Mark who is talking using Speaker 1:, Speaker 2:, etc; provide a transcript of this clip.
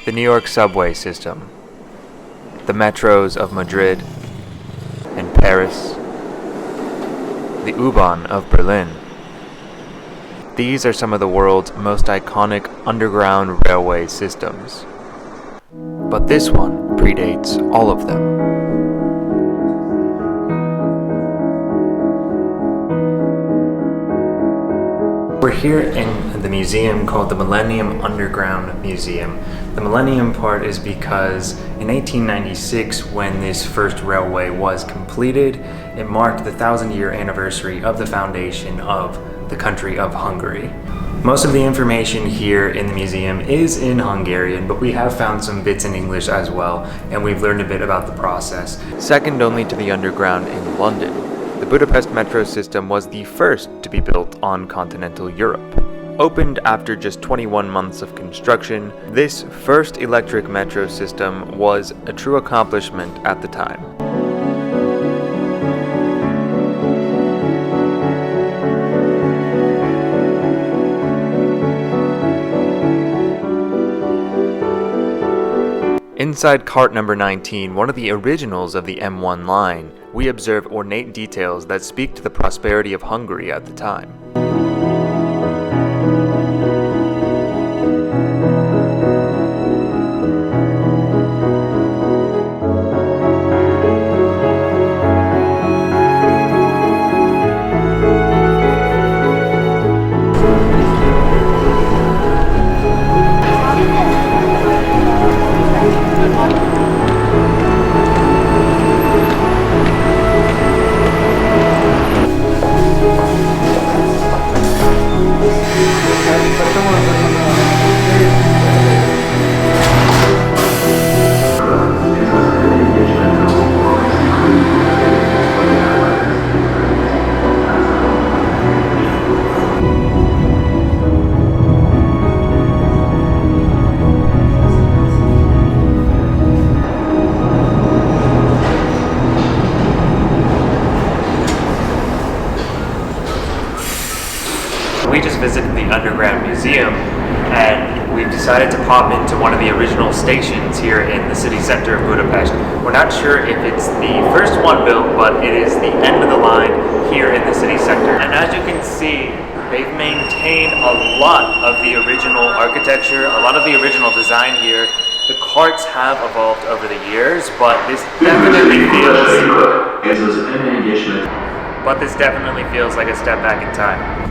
Speaker 1: the New York subway system, the metros of Madrid and Paris, the U-Bahn of Berlin. These are some of the world's most iconic underground railway systems. But this one predates all of them. We're here in the museum called the Millennium Underground Museum. The Millennium part is because in 1896, when this first railway was completed, it marked the 1,000-year anniversary of the foundation of the country of Hungary. Most of the information here in the museum is in Hungarian, but we have found some bits in English as well, and we've learned a bit about the process. Second only to the Underground in London, the Budapest metro system was the first to be built on continental Europe. Opened after just 21 months of construction, this first electric metro system was a true accomplishment at the time. Inside cart number 19, one of the originals of the M1 line, we observe ornate details that speak to the prosperity of Hungary at the time. We just visited the Underground Museum, and we've decided to pop into one of the original stations here in the city center of Budapest. We're not sure if it's the first one built, but it is the end of the line here in the city center. And as you can see, they've maintained a lot of the original architecture, a lot of the original design here. The carts have evolved over the years, but this definitely feels like a step back in time.